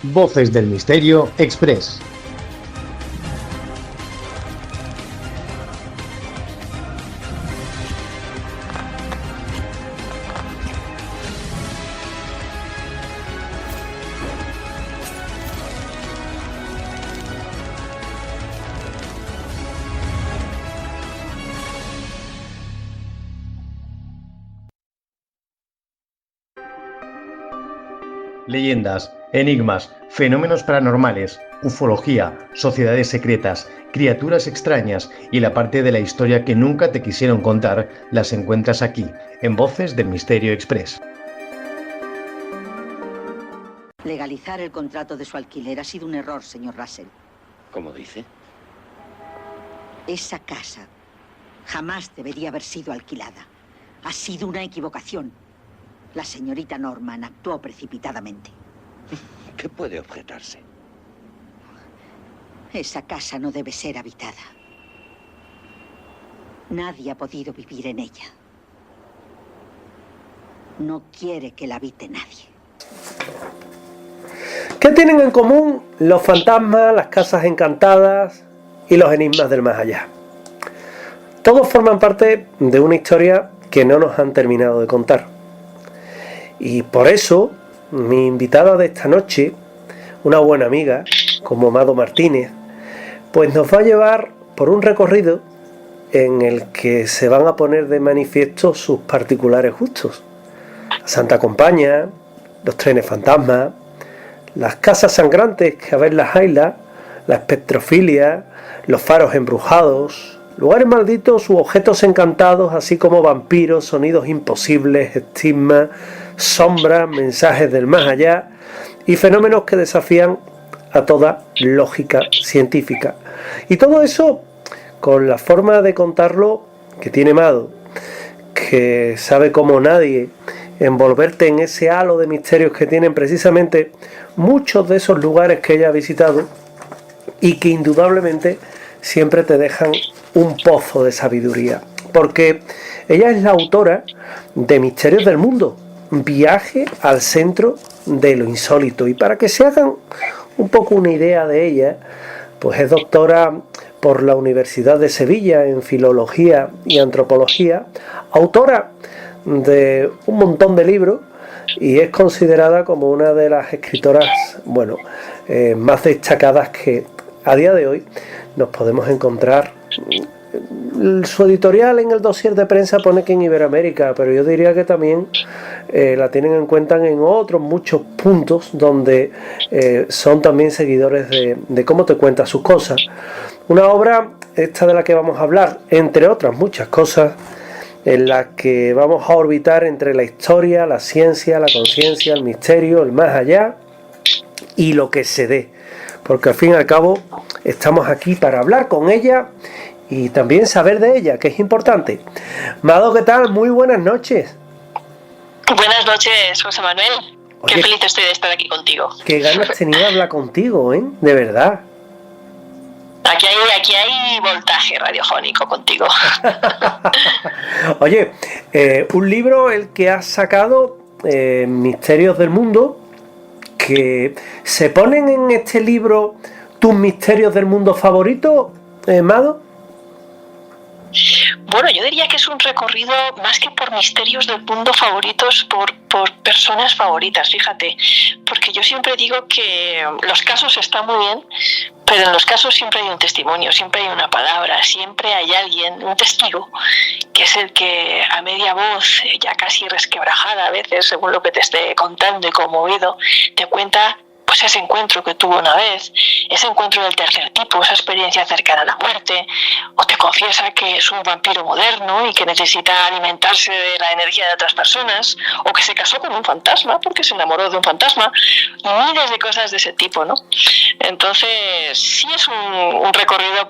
Voces del Misterio Express. Leyendas, enigmas, fenómenos paranormales, ufología, sociedades secretas, criaturas extrañas y la parte de la historia que nunca te quisieron contar las encuentras aquí, en Voces del Misterio Express. Legalizar el contrato de su alquiler ha sido un error, señor Russell. ¿Cómo dice? Esa casa jamás debería haber sido alquilada. Ha sido una equivocación. La señorita Norman actuó precipitadamente. ¿Qué puede objetarse? Esa casa no debe ser habitada. Nadie ha podido vivir en ella. No quiere que la habite nadie. ¿Qué tienen en común los fantasmas, las casas encantadas y los enigmas del más allá? Todos forman parte de una historia que no nos han terminado de contar. Y por eso, mi invitada de esta noche, una buena amiga, como Mado Martínez, pues nos va a llevar por un recorrido en el que se van a poner de manifiesto sus particulares gustos. La Santa Compañía, los trenes fantasmas, las casas sangrantes que a ver las haylas, la espectrofilia, los faros embrujados, lugares malditos u objetos encantados, así como vampiros, sonidos imposibles, estigmas, sombras, mensajes del más allá y fenómenos que desafían a toda lógica científica. Y todo eso con la forma de contarlo que tiene Mado, que sabe como nadie envolverte en ese halo de misterios que tienen precisamente muchos de esos lugares que ella ha visitado y que indudablemente siempre te dejan un pozo de sabiduría, porque ella es la autora de Misterios del Mundo, viaje al centro de lo insólito. Y para que se hagan un poco una idea de ella, pues es doctora por la Universidad de Sevilla en Filología y Antropología, autora de un montón de libros y es considerada como una de las escritoras, más destacadas que a día de hoy nos podemos encontrar. Su editorial en el dossier de prensa pone que en Iberoamérica, pero yo diría que también la tienen en cuenta en otros muchos puntos donde son también seguidores de cómo te cuenta sus cosas. Una obra, esta de la que vamos a hablar, entre otras muchas cosas, en la que vamos a orbitar entre la historia, la ciencia, la conciencia, el misterio, el más allá y lo que se dé. Porque al fin y al cabo estamos aquí para hablar con ella y también saber de ella, que es importante. Mado, ¿qué tal? Muy buenas noches. Buenas noches, José Manuel. Oye, qué feliz estoy de estar aquí contigo. Qué ganas tenía de hablar contigo, ¿eh? De verdad. Aquí hay voltaje radiofónico contigo. Oye, un libro el que has sacado, Misterios del Mundo, que se ponen en este libro tus misterios del mundo favoritos, Mado. Bueno, yo diría que es un recorrido más que por misterios del mundo favoritos, por personas favoritas, fíjate, porque yo siempre digo que los casos están muy bien, pero en los casos siempre hay un testimonio, siempre hay una palabra, siempre hay alguien, un testigo, que es el que a media voz, ya casi resquebrajada a veces, según lo que te esté contando y conmovido, te cuenta pues ese encuentro que tuvo una vez, ese encuentro del tercer tipo, esa experiencia cercana a la muerte, o te confiesa que es un vampiro moderno y que necesita alimentarse de la energía de otras personas, o que se casó con un fantasma porque se enamoró de un fantasma, y miles de cosas de ese tipo, ¿no? Entonces, sí es un recorrido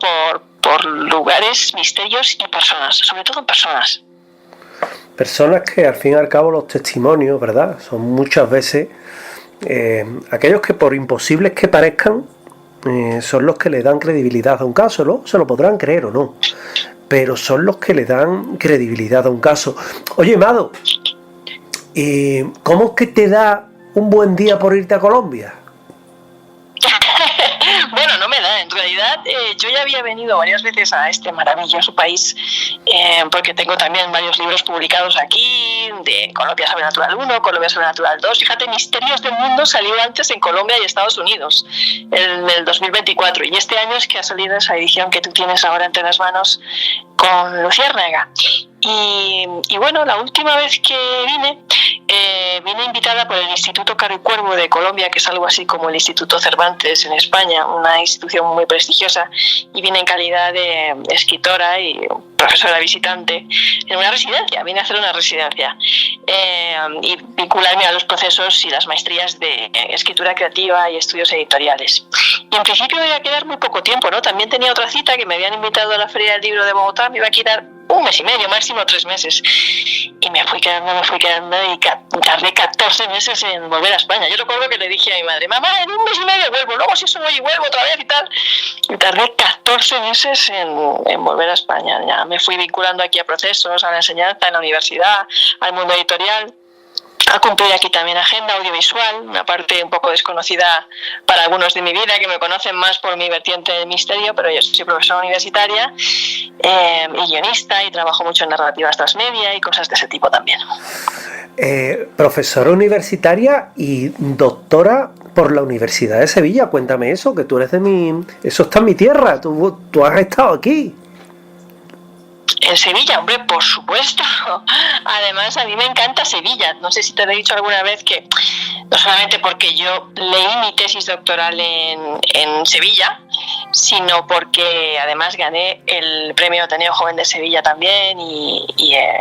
por lugares, misterios y personas, sobre todo en personas. Personas que al fin y al cabo los testimonios, ¿verdad? Son muchas veces aquellos que por imposibles que parezcan son los que le dan credibilidad a un caso, ¿no? Se lo podrán creer o no, pero son los que le dan credibilidad a un caso. Oye, Mado, ¿cómo es que te da un buen día por irte a Colombia? realidad yo ya había venido varias veces a este maravilloso país, porque tengo también varios libros publicados aquí, de Colombia Sobrenatural 1, Colombia Sobrenatural 2. Fíjate, Misterios del Mundo salió antes en Colombia y Estados Unidos, en el 2024, y este año es que ha salido esa edición que tú tienes ahora entre las manos con Luciérnaga. Y bueno, la última vez que vine invitada por el Instituto Caro y Cuervo de Colombia, que es algo así como el Instituto Cervantes en España, una institución muy prestigiosa, y vine en calidad de escritora y profesora visitante en una residencia. Vine a hacer una residencia y vincularme a los procesos y las maestrías de escritura creativa y estudios editoriales. Y en principio me iba a quedar muy poco tiempo, ¿no? También tenía otra cita, que me habían invitado a la Feria del Libro de Bogotá, me iba a quedar 1 mes y medio, máximo 3 meses. Y me fui quedando y tardé 14 meses en volver a España. Yo recuerdo que le dije a mi madre, mamá, en 1 mes y medio vuelvo, luego si eso voy y vuelvo otra vez y tal. Y tardé 14 meses en volver a España. Ya me fui vinculando aquí a procesos, a la enseñanza en la universidad, al mundo editorial, a cumplir aquí también agenda audiovisual, una parte un poco desconocida para algunos de mi vida, que me conocen más por mi vertiente de misterio, pero yo soy profesora universitaria y guionista, y trabajo mucho en narrativas transmedia y cosas de ese tipo también. Profesora universitaria y doctora por la Universidad de Sevilla. Cuéntame eso, que tú eres de mi... Eso está en mi tierra, tú has estado aquí. En Sevilla, hombre, por supuesto. Además, a mí me encanta Sevilla. No sé si te he dicho alguna vez que, no solamente porque yo leí mi tesis doctoral en Sevilla, sino porque además gané el premio Ateneo Joven de Sevilla también, y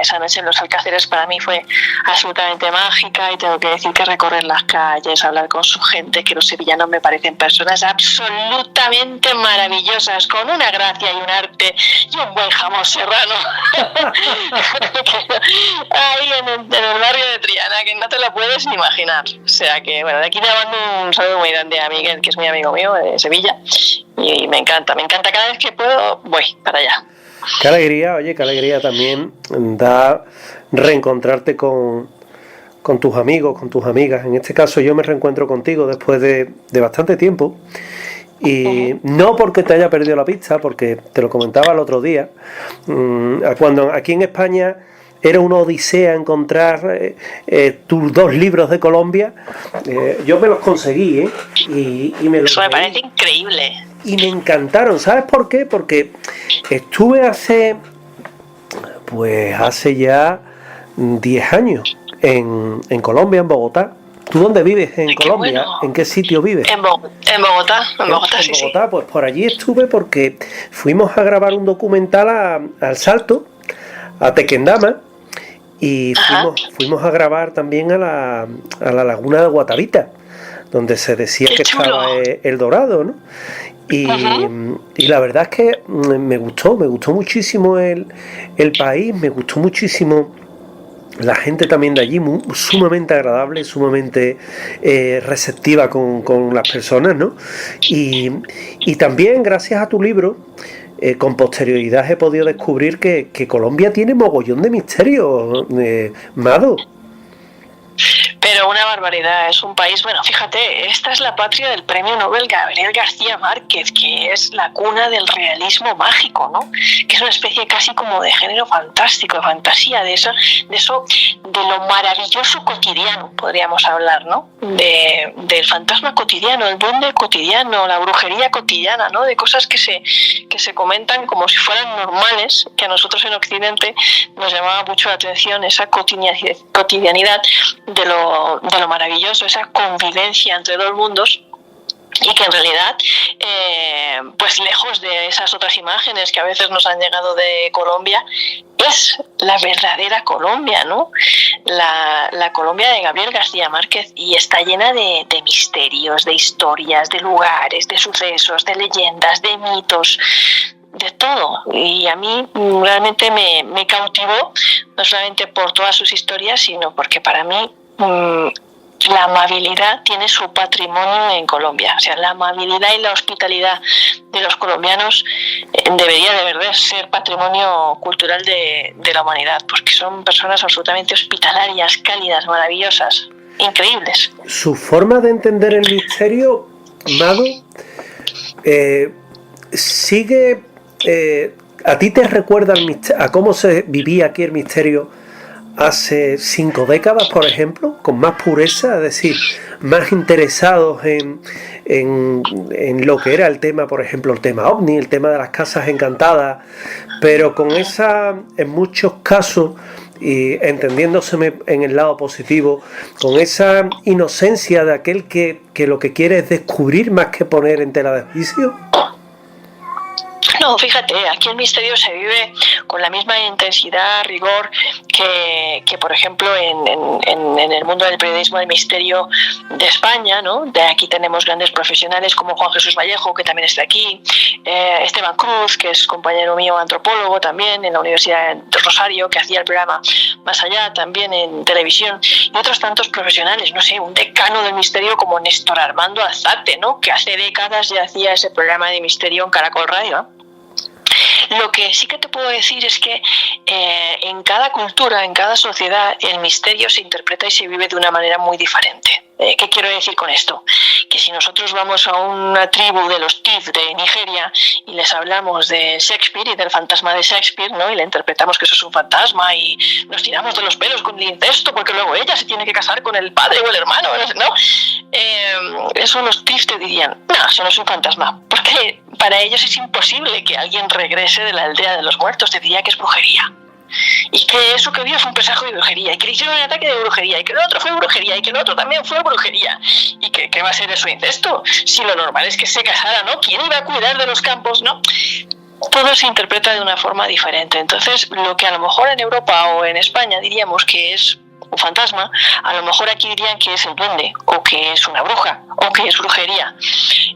esa noche en los Alcáceres para mí fue absolutamente mágica, y tengo que decir que recorrer las calles, hablar con su gente, que los sevillanos me parecen personas absolutamente maravillosas, con una gracia y un arte y un buen jamón serrano ahí en el barrio de Triana, que no te lo puedes ni imaginar. O sea que, bueno, de aquí le mando un saludo muy grande a Miguel, que es muy amigo mío de Sevilla, y me encanta, cada vez que puedo voy para allá. Qué alegría, oye, qué alegría también da reencontrarte con tus amigos, con tus amigas. En este caso yo me reencuentro contigo después de bastante tiempo, y no porque te haya perdido la pista, porque te lo comentaba el otro día, cuando aquí en España era una odisea encontrar tus 2 libros de Colombia, yo me los conseguí, y me los... Eso me parece increíble. Y me encantaron. ¿Sabes por qué? Porque estuve hace ya 10 años en Colombia, en Bogotá. ¿Tú dónde vives en Colombia? Bueno. ¿En qué sitio vives? En Bogotá, sí, sí. Pues por allí estuve porque fuimos a grabar un documental al Salto, a Tequendama, y fuimos a grabar también a la laguna de Guatavita, donde se decía que estaba el Dorado, ¿no? Y la verdad es que me gustó muchísimo el país, me gustó muchísimo la gente también de allí, sumamente agradable, sumamente receptiva con las personas, ¿no? Y también gracias a tu libro, con posterioridad he podido descubrir que Colombia tiene mogollón de misterio, Mado. Pero una barbaridad, es un país, bueno, fíjate, esta es la patria del premio Nobel Gabriel García Márquez, que es la cuna del realismo mágico, ¿no? Que es una especie casi como de género fantástico, de fantasía, de lo maravilloso cotidiano, podríamos hablar, ¿no? Del fantasma cotidiano, el duende cotidiano, la brujería cotidiana, ¿no? De cosas que se comentan como si fueran normales, que a nosotros en Occidente nos llamaba mucho la atención esa cotidianidad de lo maravilloso, esa convivencia entre 2 mundos, y que en realidad, pues lejos de esas otras imágenes que a veces nos han llegado de Colombia, es la verdadera Colombia, ¿no? La Colombia de Gabriel García Márquez, y está llena de misterios, de historias, de lugares, de sucesos, de leyendas, de mitos, de todo. Y a mí realmente me cautivó, no solamente por todas sus historias, sino porque para mí la amabilidad tiene su patrimonio en Colombia. O sea, la amabilidad y la hospitalidad de los colombianos debería de verdad ser patrimonio cultural de la humanidad, porque son personas absolutamente hospitalarias, cálidas, maravillosas, increíbles. Su forma de entender el misterio, Mado, sigue... ¿A ti te recuerda a cómo se vivía aquí el misterio hace 5 décadas, por ejemplo? Con más pureza, es decir, más interesados en lo que era el tema, por ejemplo, el tema OVNI, el tema de las casas encantadas, pero con esa, en muchos casos, y entendiéndoseme en el lado positivo, con esa inocencia de aquel que lo que quiere es descubrir más que poner en tela de juicio? No, fíjate, aquí el misterio se vive con la misma intensidad, rigor que por ejemplo, en el mundo del periodismo del misterio de España, ¿no? De aquí tenemos grandes profesionales como Juan Jesús Vallejo, que también está aquí, Esteban Cruz, que es compañero mío antropólogo también en la Universidad de Rosario, que hacía el programa Más Allá también en televisión, y otros tantos profesionales, no sé, un decano del misterio como Néstor Armando Alzate, ¿no? Que hace décadas ya hacía ese programa de misterio en Caracol Radio, ¿no? Lo que sí que te puedo decir es que en cada cultura, en cada sociedad, el misterio se interpreta y se vive de una manera muy diferente. ¿Qué quiero decir con esto? Que si nosotros vamos a una tribu de los Tiv de Nigeria y les hablamos de Shakespeare y del fantasma de Shakespeare, ¿no? Y le interpretamos que eso es un fantasma y nos tiramos de los pelos con el incesto porque luego ella se tiene que casar con el padre o el hermano, ¿no? Eso los Tiv te dirían, no, eso no es un fantasma, porque para ellos es imposible que alguien regrese de la aldea de los muertos, te diría que es brujería. Y que eso que vio fue un presagio de brujería, y que le hicieron un ataque de brujería, y que lo otro fue brujería, y que lo otro también fue brujería. ¿Y qué va a ser eso incesto? Si lo normal es que se casara, ¿no? ¿Quién iba a cuidar de los campos, no? Todo se interpreta de una forma diferente. Entonces, lo que a lo mejor en Europa o en España diríamos que es un fantasma, a lo mejor aquí dirían que es el duende, o que es una bruja, o que es brujería,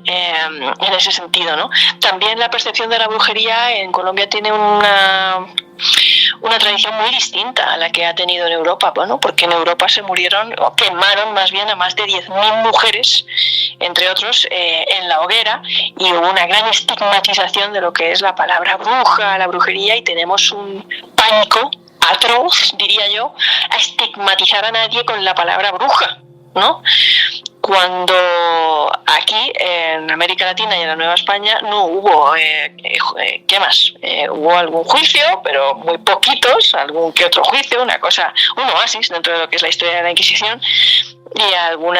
en ese sentido, ¿no? También la percepción de la brujería en Colombia tiene una tradición muy distinta a la que ha tenido en Europa, bueno, porque en Europa se murieron, o quemaron más bien a más de 10.000 mujeres, entre otros, en la hoguera, y hubo una gran estigmatización de lo que es la palabra bruja, la brujería, y tenemos un pánico atroz, diría yo, a estigmatizar a nadie con la palabra bruja, ¿no? Cuando aquí en América Latina y en la Nueva España no hubo quemas, hubo algún juicio, pero muy poquitos, algún que otro juicio, un oasis dentro de lo que es la historia de la Inquisición, y algún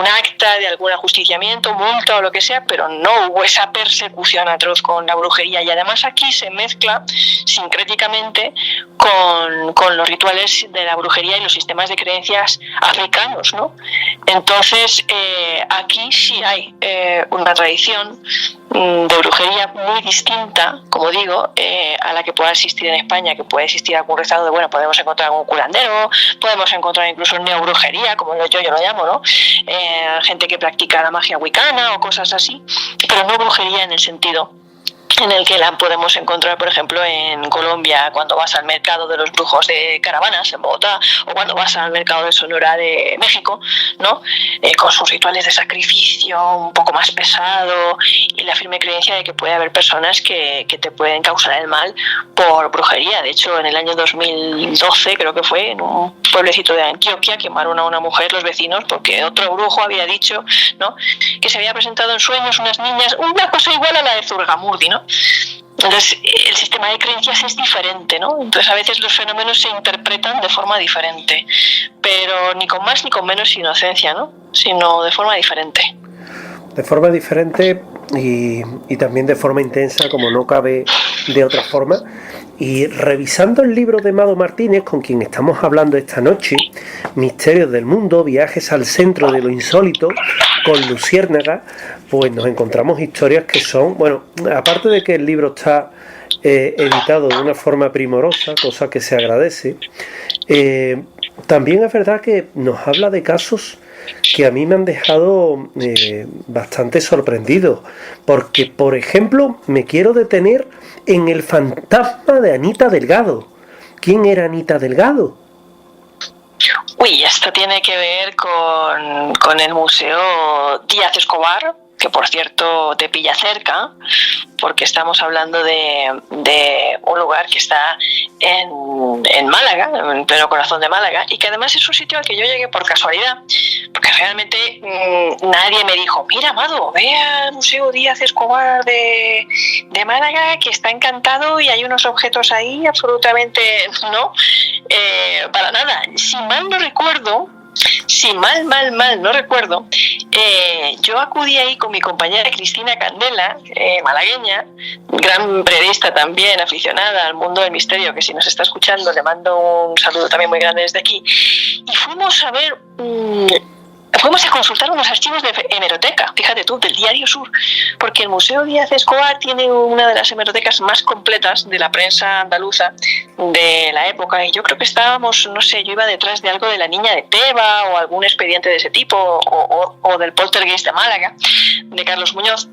acta de algún ajusticiamiento, multa o lo que sea, pero no hubo esa persecución atroz con la brujería. Y además aquí se mezcla sincréticamente con los rituales de la brujería y los sistemas de creencias africanos, ¿no? Entonces aquí sí hay una tradición de brujería muy distinta, como digo, a la que pueda existir en España, que puede existir algún rezado de, bueno, podemos encontrar algún curandero, podemos encontrar incluso neobrujería, como yo lo llamo, ¿no? Gente que practica la magia wicana o cosas así, pero no brujería en el sentido en el que la podemos encontrar, por ejemplo, en Colombia, cuando vas al mercado de los brujos de Caravanas, en Bogotá, o cuando vas al mercado de Sonora de México, ¿no? Con sus rituales de sacrificio un poco más pesado y la firme creencia de que puede haber personas que te pueden causar el mal por brujería. De hecho, en el año 2012, creo que fue, en un pueblecito de Antioquia, quemaron a una mujer los vecinos porque otro brujo había dicho, ¿no?, que se había presentado en sueños unas niñas, una cosa igual a la de Zurgamurdi, ¿no? Entonces el sistema de creencias es diferente, ¿no? Entonces a veces los fenómenos se interpretan de forma diferente, pero ni con más ni con menos inocencia, ¿no? Sino de forma diferente. De forma diferente y también de forma intensa, como no cabe de otra forma. Y revisando el libro de Mado Martínez, con quien estamos hablando esta noche, Misterios del Mundo, Viajes al Centro de lo Insólito, con Luciérnaga, pues nos encontramos historias que son, bueno, aparte de que el libro está editado de una forma primorosa, cosa que se agradece, también es verdad que nos habla de casos que a mí me han dejado bastante sorprendido, porque, por ejemplo, me quiero detener en el fantasma de Anita Delgado. ¿Quién era Anita Delgado? Uy, esto tiene que ver con el Museo Díaz Escobar, que por cierto te pilla cerca, porque estamos hablando de un lugar que está en Málaga, en pleno corazón de Málaga, y que además es un sitio al que yo llegué por casualidad, porque realmente nadie me dijo, mira, Amado, ve al Museo Díaz Escobar de Málaga, que está encantado y hay unos objetos ahí, absolutamente no, para nada. Si mal no recuerdo, yo acudí ahí con mi compañera Cristina Candela, malagueña, gran periodista también, aficionada al mundo del misterio, que si nos está escuchando le mando un saludo también muy grande desde aquí, y fuimos a ver... Fuimos a consultar unos archivos de hemeroteca, fíjate tú, del Diario Sur, porque el Museo Díaz Escobar tiene una de las hemerotecas más completas de la prensa andaluza de la época, y yo creo que estábamos, no sé, yo iba detrás de algo de la Niña de Teba o algún expediente de ese tipo, o del Poltergeist de Málaga, de Carlos Muñoz.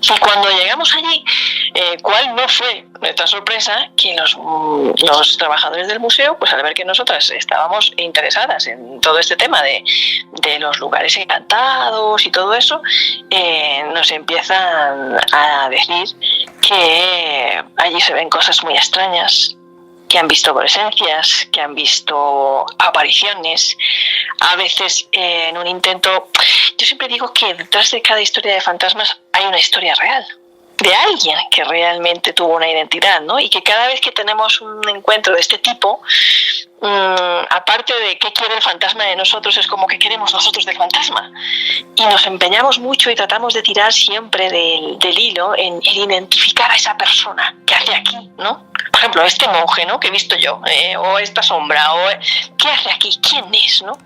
Y cuando llegamos allí, ¿cuál no fue nuestra sorpresa? Que los trabajadores del museo, pues al ver que nosotras estábamos interesadas en todo este tema de los lugares encantados y todo eso, nos empiezan a decir que allí se ven cosas muy extrañas, que han visto presencias, que han visto apariciones, a veces en un intento... Yo siempre digo que detrás de cada historia de fantasmas hay una historia real, de alguien que realmente tuvo una identidad, ¿no? Y que cada vez que tenemos un encuentro de este tipo, aparte de qué quiere el fantasma de nosotros, es como que queremos nosotros del fantasma. Y nos empeñamos mucho y tratamos de tirar siempre del hilo en identificar a esa persona que hace aquí, ¿no? Por ejemplo, este monje, ¿no?, que he visto yo, o esta sombra, ¿qué hace aquí? ¿Quién es?, ¿no?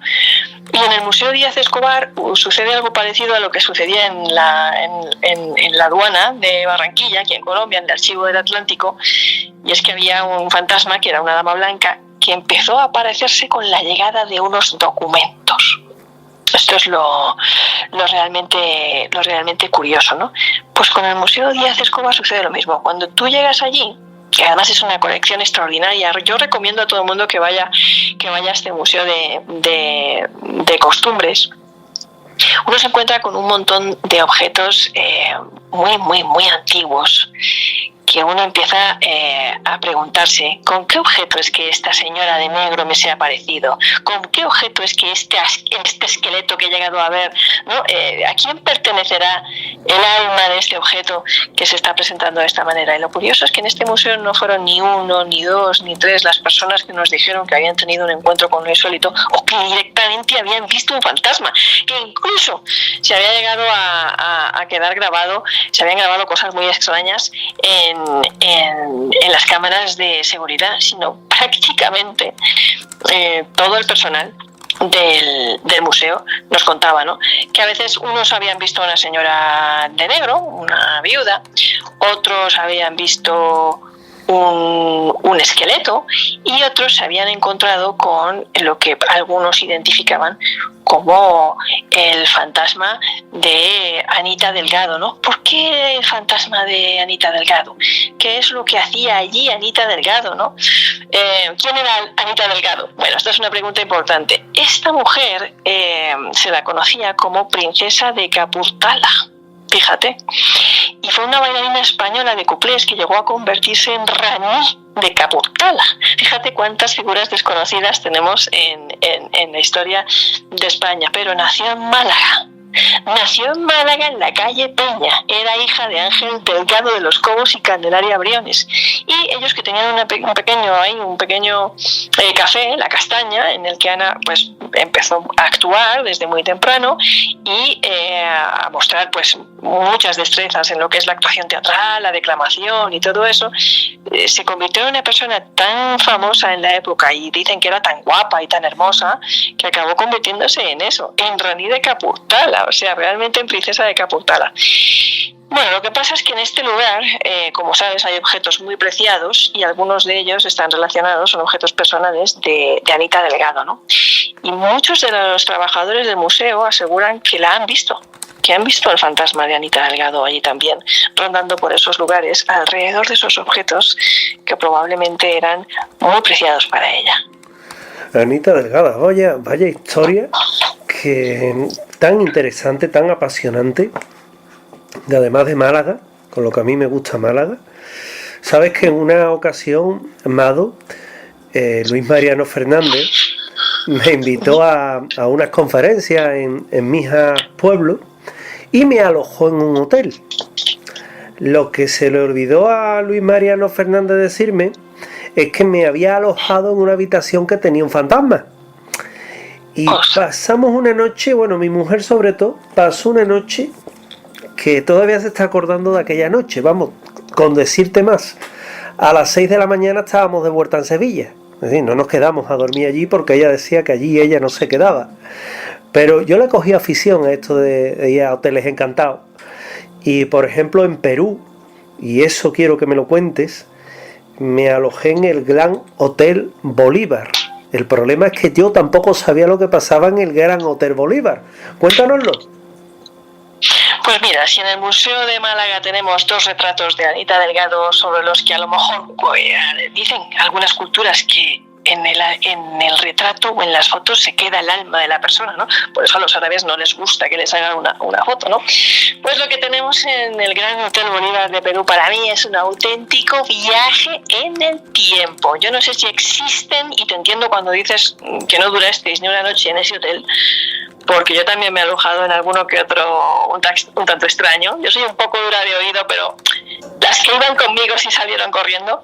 Y en el Museo Díaz Escobar sucede algo parecido a lo que sucedía en la aduana de Barranquilla, aquí en Colombia, en el Archivo del Atlántico, y es que había un fantasma que era una dama blanca que empezó a aparecerse con la llegada de unos documentos. Esto es lo realmente curioso, ¿no? Pues con el Museo Díaz Escobar sucede lo mismo. Cuando tú llegas allí, que además es una colección extraordinaria, yo recomiendo a todo el mundo que vaya a este museo de costumbres. Uno se encuentra con un montón de objetos muy antiguos, que uno empieza a preguntarse, ¿con qué objeto es que esta señora de negro me se ha parecido? ¿Con qué objeto es que este esqueleto que he llegado a ver, ¿no? ¿A quién pertenecerá el alma de este objeto que se está presentando de esta manera? Y lo curioso es que en este museo no fueron ni uno, ni dos, ni tres las personas que nos dijeron que habían tenido un encuentro con lo insólito o que directamente habían visto un fantasma, que incluso se había llegado a quedar grabado, se habían grabado cosas muy extrañas en las cámaras de seguridad, sino prácticamente todo el personal del museo nos contaba, ¿no?, que a veces unos habían visto a una señora de negro, una viuda, otros habían visto un esqueleto y otros se habían encontrado con lo que algunos identificaban como el fantasma de Anita Delgado, ¿no? ¿Por qué el fantasma de Anita Delgado? ¿Qué es lo que hacía allí Anita Delgado, ¿no? ¿Quién era Anita Delgado? Bueno, esta es una pregunta importante. Esta mujer se la conocía como princesa de Capurtala, fíjate, y fue una bailarina española de cuplés que llegó a convertirse en Raní de Capurtala. Fíjate cuántas figuras desconocidas tenemos en la historia de España, pero nació en Málaga. Nació en Málaga, en la calle Peña. Era hija de Ángel Delgado de los Cobos y Candelaria Briones. Y ellos, que tenían un pequeño café, La Castaña, en el que Ana pues empezó a actuar desde muy temprano y a mostrar pues muchas destrezas en lo que es la actuación teatral, la declamación y todo eso. Se convirtió en una persona tan famosa en la época, y dicen que era tan guapa y tan hermosa, que acabó convirtiéndose en eso, en Raní de Capurtala, o sea, realmente en princesa de Capurtala. Bueno, lo que pasa es que en este lugar, como sabes, hay objetos muy preciados y algunos de ellos están relacionados, son objetos personales de Anita Delgado, ¿no? Y muchos de los trabajadores del museo aseguran que la han visto, que han visto el fantasma de Anita Delgado allí también, rondando por esos lugares alrededor de esos objetos que probablemente eran muy preciados para ella. Anita Delgado, vaya historia, que tan interesante, tan apasionante, además de Málaga, con lo que a mí me gusta Málaga. Sabes que en una ocasión, Mado, Luis Mariano Fernández, me invitó a unas conferencias en Mijas Pueblo y me alojó en un hotel. Lo que se le olvidó a Luis Mariano Fernández decirme es que me había alojado en una habitación que tenía un fantasma. Y pasamos una noche, bueno, mi mujer sobre todo, pasó una noche que todavía se está acordando de aquella noche. Vamos, con decirte más, a las 6 de la mañana estábamos de vuelta en Sevilla. Es decir, no nos quedamos a dormir allí porque ella decía que allí ella no se quedaba. Pero yo le cogí afición a esto de ir a hoteles encantados. Y por ejemplo en Perú, y eso quiero que me lo cuentes, me alojé en el Gran Hotel Bolívar. El problema es que yo tampoco sabía lo que pasaba en el Gran Hotel Bolívar. Cuéntanoslo. Pues mira, si en el Museo de Málaga tenemos 2 retratos de Anita Delgado sobre los que a lo mejor dicen algunas culturas que en el retrato o en las fotos se queda el alma de la persona, ¿no? Por eso a los árabes no les gusta que les hagan una foto, ¿no? Pues lo que tenemos en el Gran Hotel Bolívar de Perú para mí es un auténtico viaje en el tiempo. Yo no sé si existen, y te entiendo cuando dices que no durasteis ni una noche en ese hotel, porque yo también me he alojado en alguno que otro un tanto extraño. Yo soy un poco dura de oído, pero las que iban conmigo sí salieron corriendo.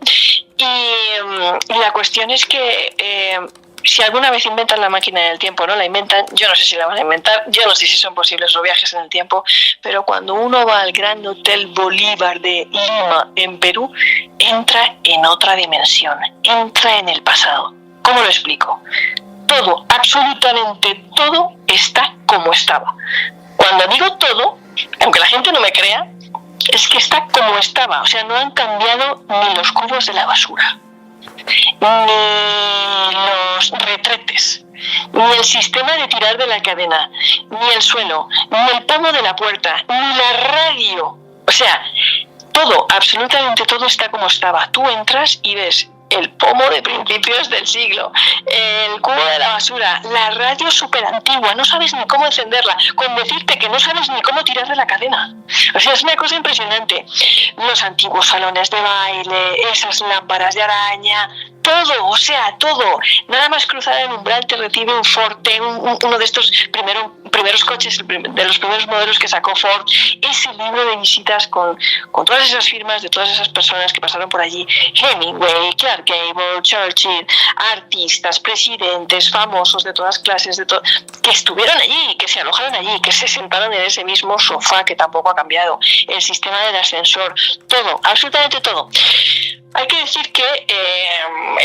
Y la cuestión es que si alguna vez inventan la máquina del tiempo, no la inventan, yo no sé si la van a inventar, yo no sé si son posibles los viajes en el tiempo, pero cuando uno va al Gran Hotel Bolívar de Lima, en Perú, entra en otra dimensión, entra en el pasado. ¿Cómo lo explico? Todo, absolutamente todo está como estaba. Cuando digo todo, aunque la gente no me crea, es que está como estaba. O sea, no han cambiado ni los cubos de la basura, ni los retretes, ni el sistema de tirar de la cadena, ni el suelo, ni el pomo de la puerta, ni la radio. O sea, todo, absolutamente todo está como estaba. Tú entras y ves el pomo de principios del siglo, el cubo de la basura, la radio súper antigua, no sabes ni cómo encenderla, con decirte que no sabes ni cómo tirar de la cadena. O sea, es una cosa impresionante. Los antiguos salones de baile, esas lámparas de araña, todo, o sea, todo. Nada más cruzar el umbral te recibe un Forte, uno de estos primeros coches, de los primeros modelos que sacó Ford, ese libro de visitas con todas esas firmas de todas esas personas que pasaron por allí, Hemingway, Clark Gable, Churchill, artistas, presidentes, famosos de todas clases, que estuvieron allí, que se alojaron allí, que se sentaron en ese mismo sofá que tampoco ha cambiado, el sistema del ascensor, todo, absolutamente todo. Hay que decir que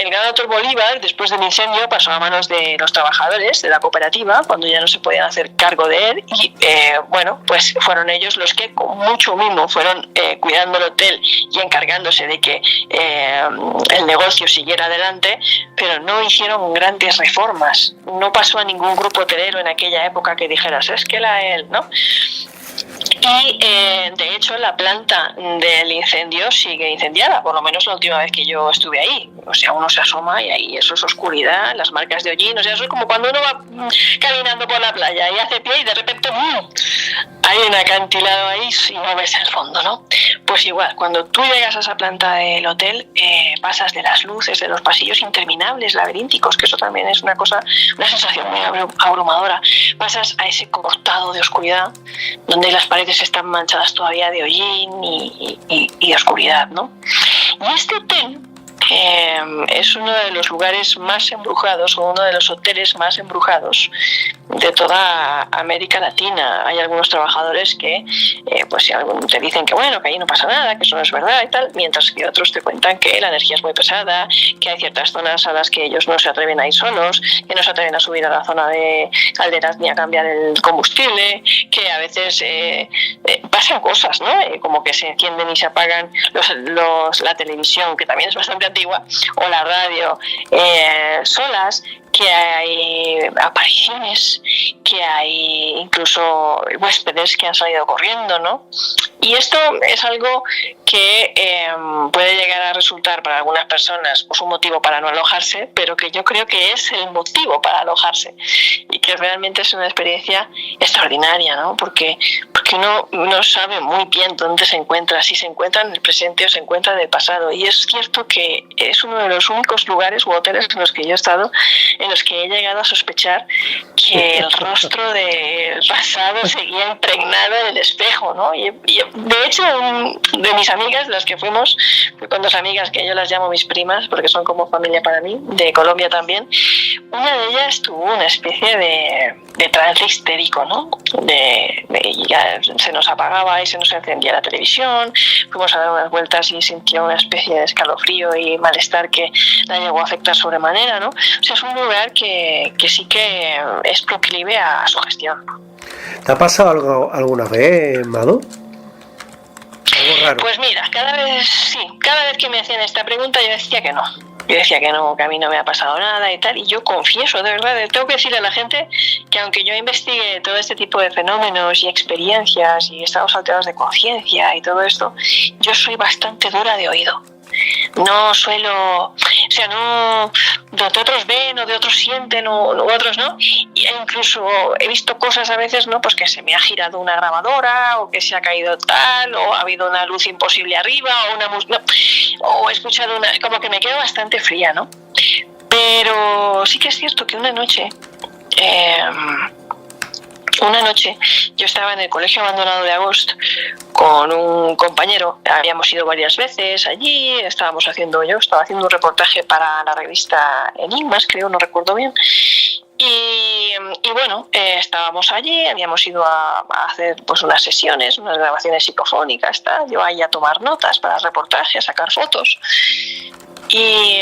el Gran Hotel Bolívar, después del incendio, pasó a manos de los trabajadores de la cooperativa, cuando ya no se podían hacer cargo de él, y bueno, pues fueron ellos los que con mucho mimo fueron cuidando el hotel y encargándose de que el negocio siguiera adelante, pero no hicieron grandes reformas. No pasó a ningún grupo hotelero en aquella época que dijeras, es que él, ¿no? Y de hecho la planta del incendio sigue incendiada, por lo menos la última vez que yo estuve ahí. O sea, uno se asoma y ahí eso es oscuridad, las marcas de hollín. O sea, eso es como cuando uno va caminando por la playa y hace pie y de repente hay un acantilado ahí y no ves el fondo, ¿no? Pues igual, cuando tú llegas a esa planta del hotel, pasas de las luces, de los pasillos interminables, laberínticos, que eso también es una sensación muy abrumadora. Pasas a ese cortado de oscuridad, donde las paredes están manchadas todavía de hollín y oscuridad, ¿no? Y este hotel es uno de los lugares más embrujados, o uno de los hoteles más embrujados de toda América Latina. Hay algunos trabajadores que pues si te dicen que bueno, que ahí no pasa nada, que eso no es verdad y tal, mientras que otros te cuentan que la energía es muy pesada, que hay ciertas zonas a las que ellos no se atreven a ir solos, que no se atreven a subir a la zona de calderas ni a cambiar el combustible, que a veces pasan cosas, ¿no? Como que se encienden y se apagan la televisión, que también es bastante antigua, o la radio solas, que hay apariciones, que hay incluso huéspedes que han salido corriendo, ¿no? Y esto es algo que puede llegar a resultar para algunas personas pues un motivo para no alojarse, pero que yo creo que es el motivo para alojarse y que realmente es una experiencia extraordinaria, ¿no? Porque porque uno no sabe muy bien dónde se encuentra, si se encuentra en el presente o se encuentra en el pasado. Y es cierto que es uno de los únicos lugares u hoteles en los que yo he estado, en los que he llegado a sospechar que el rostro del pasado seguía impregnado en el espejo, ¿no? Y de hecho, de mis amigas, las que fui con dos amigas que yo las llamo mis primas, porque son como familia para mí, de Colombia también, una de ellas tuvo una especie de trance histérico, ¿no? Ya se nos apagaba y se nos encendía la televisión, fuimos a dar unas vueltas y sintió una especie de escalofrío y malestar que la llegó a afectar sobremanera, ¿no? O sea, es un lugar que sí que es proclive a sugestión. ¿Te ha pasado algo alguna vez, Mado? Algo raro. Pues mira, cada vez que me hacían esta pregunta yo decía que no. Yo decía que no, que a mí no me ha pasado nada y tal, y yo confieso, de verdad, tengo que decirle a la gente que aunque yo investigue todo este tipo de fenómenos y experiencias y estados alterados de conciencia y todo esto, yo soy bastante dura de oído. No suelo, o sea, no, de otros ven o de otros sienten o otros no, e incluso he visto cosas a veces, ¿no? Pues que se me ha girado una grabadora o que se ha caído tal o ha habido una luz imposible arriba o he escuchado como que me quedo bastante fría, ¿no? Pero sí que es cierto que una noche yo estaba en el colegio abandonado de Agost con un compañero, habíamos ido varias veces allí, yo estaba haciendo un reportaje para la revista Enigmas, creo, no recuerdo bien, y bueno, estábamos allí, habíamos ido a hacer pues unas sesiones, unas grabaciones psicofónicas, yo ahí a tomar notas para el reportaje, a sacar fotos, y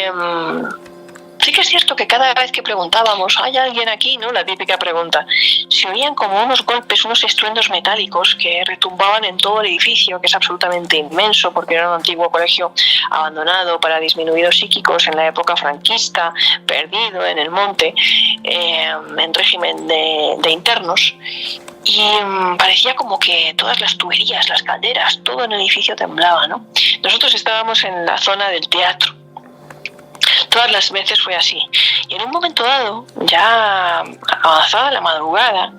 sí que es cierto que cada vez que preguntábamos, ¿hay alguien aquí? ¿No? La típica pregunta. Se oían como unos golpes, unos estruendos metálicos que retumbaban en todo el edificio, que es absolutamente inmenso, porque era un antiguo colegio abandonado para disminuidos psíquicos en la época franquista, perdido en el monte, en régimen de internos. Y parecía como que todas las tuberías, las calderas, todo en el edificio temblaba, ¿no? Nosotros estábamos en la zona del teatro. Todas las veces fue así. Y en un momento dado, ya avanzada la madrugada,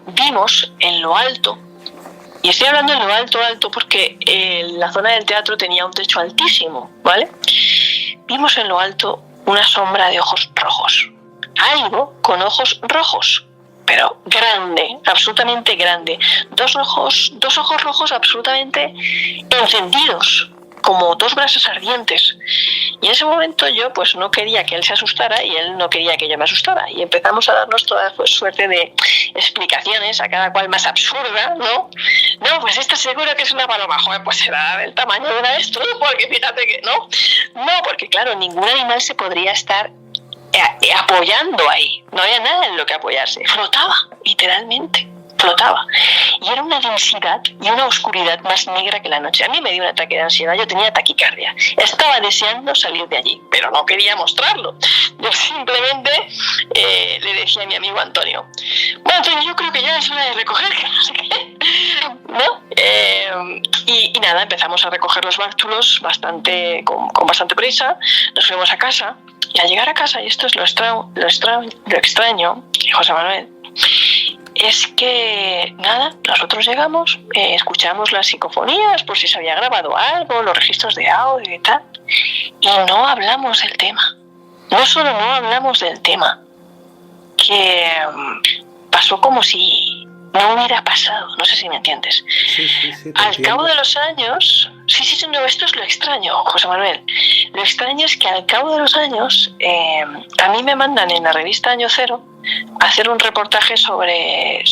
vimos en lo alto, y estoy hablando en lo alto porque la zona del teatro tenía un techo altísimo, ¿vale? Vimos en lo alto una sombra de ojos rojos. Algo con ojos rojos, pero grande, absolutamente grande. Dos ojos rojos absolutamente encendidos, como dos brasas ardientes. Y en ese momento yo pues no quería que él se asustara y él no quería que yo me asustara. Y empezamos a darnos toda suerte de explicaciones, a cada cual más absurda, ¿no? No, pues esta seguro que es una paloma. Joder, pues será del tamaño de una avestruz, porque fíjate que no. No, porque claro, ningún animal se podría estar apoyando ahí. No había nada en lo que apoyarse. Flotaba, literalmente. Flotaba. Y era una densidad y una oscuridad más negra que la noche. A mí me dio un ataque de ansiedad, yo tenía taquicardia. Estaba deseando salir de allí, pero no quería mostrarlo. Yo simplemente le decía a mi amigo Antonio, bueno, Antonio, yo creo que ya es hora de recoger, que no sé qué, ¿no? Y nada, empezamos a recoger los bártulos con bastante prisa, nos fuimos a casa, y al llegar a casa, y esto es lo extraño, José Manuel, es que nada, nosotros llegamos, escuchamos las psicofonías por si se había grabado algo, los registros de audio y tal, y no hablamos del tema. No solo no hablamos del tema, que pasó como si no hubiera pasado, no sé si me entiendes. Sí, al cabo de los años, no, esto es lo extraño, José Manuel. Lo extraño es que al cabo de los años, a mí me mandan en la revista Año Cero a hacer un reportaje sobre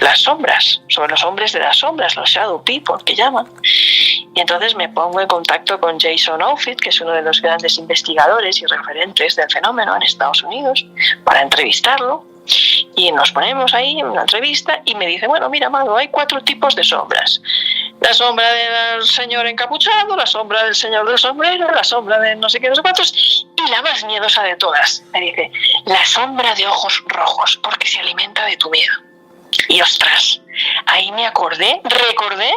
las sombras, sobre los hombres de las sombras, los shadow people que llaman. Y entonces me pongo en contacto con Jason Offitt, que es uno de los grandes investigadores y referentes del fenómeno en Estados Unidos, para entrevistarlo. Y nos ponemos ahí en una entrevista y me dice, bueno, mira, Mado, hay 4 tipos de sombras. La sombra del señor encapuchado, la sombra del señor del sombrero, la sombra de no sé qué, no sé cuántos, y la más miedosa de todas, me dice, la sombra de ojos rojos, porque se alimenta de tu miedo. Y ostras, ahí recordé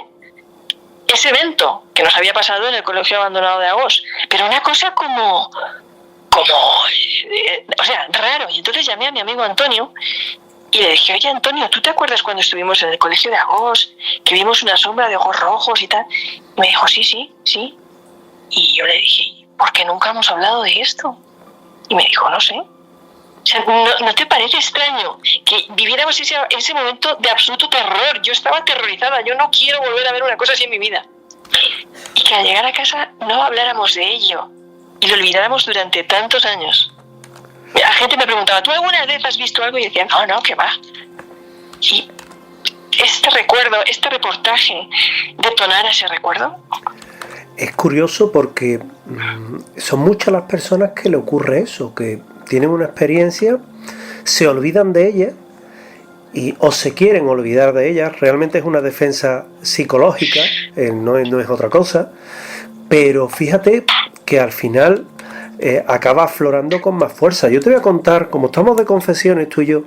ese evento que nos había pasado en el colegio abandonado de Agost, pero una cosa o sea, raro. Y entonces llamé a mi amigo Antonio Y le dije, oye, Antonio, ¿tú te acuerdas cuando estuvimos en el colegio de Agos, que vimos una sombra de ojos rojos y tal? Y me dijo, sí. Y yo le dije, ¿por qué nunca hemos hablado de esto? Y me dijo, no sé. O sea, ¿no te parece extraño que viviéramos ese momento de absoluto terror? Yo estaba aterrorizada, yo no quiero volver a ver una cosa así en mi vida. Y que al llegar a casa no habláramos de ello y lo olvidáramos durante tantos años. La gente me preguntaba, ¿tú alguna vez has visto algo? Y decía, no, ¿qué va? Y este recuerdo, este reportaje, detonara ese recuerdo. Es curioso porque son muchas las personas que le ocurre eso, que tienen una experiencia, se olvidan de ella o se quieren olvidar de ella. Realmente es una defensa psicológica, no es otra cosa, pero fíjate que al final acaba aflorando con más fuerza. Yo te voy a contar, como estamos de confesiones tú y yo,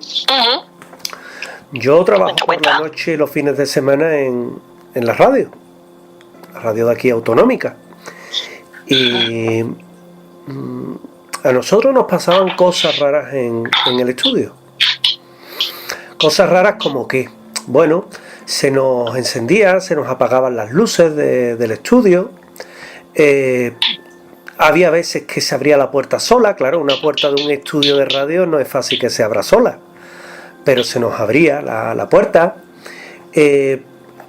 yo trabajo por la noche y los fines de semana en la radio de aquí autonómica, y a nosotros nos pasaban cosas raras en el estudio. Cosas raras como que, bueno, se nos encendía, se nos apagaban las luces del estudio, había veces que se abría la puerta sola. Claro, una puerta de un estudio de radio no es fácil que se abra sola, pero se nos abría la puerta,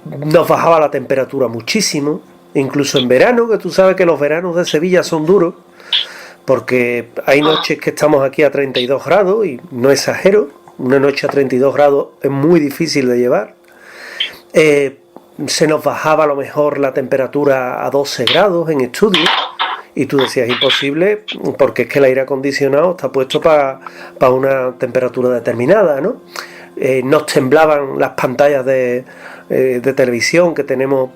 nos bajaba la temperatura muchísimo, incluso en verano, que tú sabes que los veranos de Sevilla son duros, porque hay noches que estamos aquí a 32 grados, y no exagero, una noche a 32 grados es muy difícil de llevar. Se nos bajaba a lo mejor la temperatura a 12 grados en estudio, y tú decías, imposible, porque es que el aire acondicionado está puesto para una temperatura determinada, ¿no? Nos temblaban las pantallas de televisión que tenemos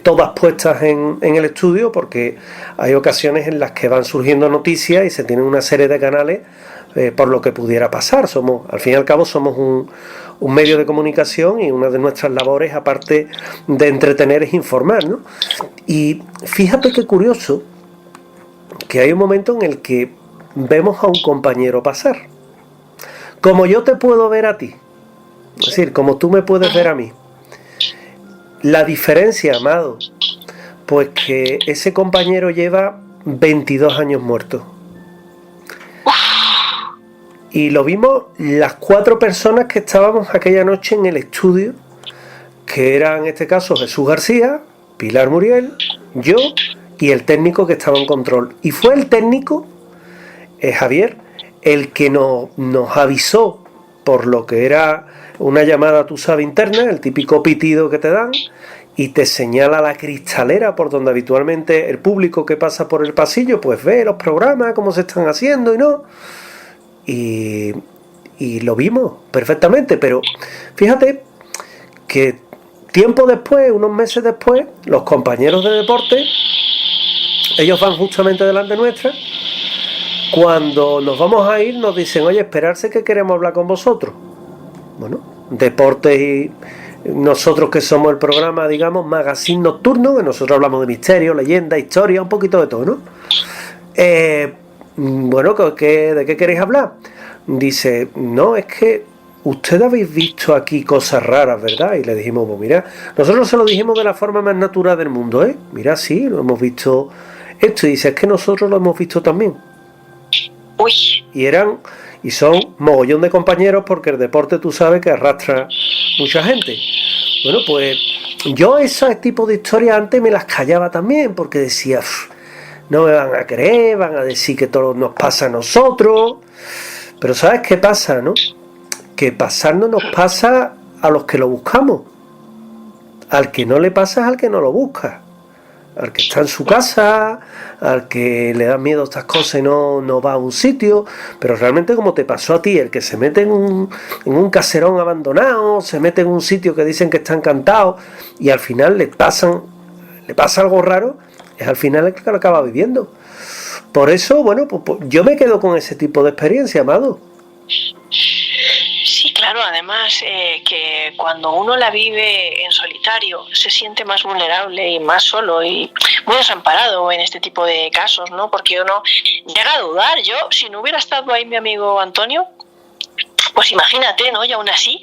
todas puestas en el estudio, porque hay ocasiones en las que van surgiendo noticias y se tienen una serie de canales por lo que pudiera pasar. Al fin y al cabo somos un medio de comunicación, y una de nuestras labores, aparte de entretener, es informar, ¿no? Y fíjate qué curioso que hay un momento en el que vemos a un compañero pasar, como yo te puedo ver a ti, es decir, como tú me puedes ver a mí. La diferencia, Amado, pues que ese compañero lleva 22 años muerto. Y lo vimos las 4 personas que estábamos aquella noche en el estudio, que eran en este caso Jesús García, Pilar Muriel, yo y el técnico que estaba en control. Y fue el técnico, Javier, el que nos avisó por lo que era una llamada, tú sabes, interna, el típico pitido que te dan, y te señala la cristalera por donde habitualmente el público que pasa por el pasillo pues ve los programas, cómo se están haciendo y no. Y lo vimos perfectamente, pero fíjate que tiempo después, unos meses después, los compañeros de deporte, ellos van justamente delante nuestra. Cuando nos vamos a ir nos dicen, oye, esperarse que queremos hablar con vosotros. Bueno, deportes y nosotros que somos el programa, digamos, magazine nocturno, que nosotros hablamos de misterio, leyenda, historia, un poquito de todo, ¿no? Bueno, ¿de qué queréis hablar? Dice, no, es que ustedes habéis visto aquí cosas raras, ¿verdad? Y le dijimos, pues mira, nosotros se lo dijimos de la forma más natural del mundo, ¿eh? Mira, sí, lo hemos visto esto. Y dice, es que nosotros lo hemos visto también. Uy. Y son mogollón de compañeros, porque el deporte tú sabes que arrastra mucha gente. Bueno, pues yo ese tipo de historias antes me las callaba también, porque decía, no me van a creer, van a decir que todo nos pasa a nosotros. Pero ¿sabes qué pasa, no? Que pasarnos nos pasa a los que lo buscamos. Al que no le pasa es al que no lo busca. Al que está en su casa, al que le dan miedo a estas cosas y no va a un sitio. Pero realmente, como te pasó a ti, el que se mete en un caserón abandonado, se mete en un sitio que dicen que está encantado y al final le pasa algo raro, es al final el que lo acaba viviendo. Por eso, bueno, pues yo me quedo con ese tipo de experiencia, Amado. Sí, claro, además que cuando uno la vive en solitario se siente más vulnerable y más solo y muy desamparado en este tipo de casos, ¿no? Porque uno llega a dudar. Yo, si no hubiera estado ahí mi amigo Antonio, pues imagínate, ¿no? Y aún así,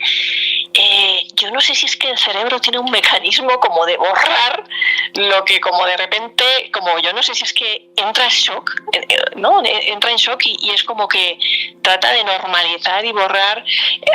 yo no sé si es que el cerebro tiene un mecanismo como de borrar lo que como de repente, como yo no sé si es que entra en shock, ¿no? Entra en shock y es como que trata de normalizar y borrar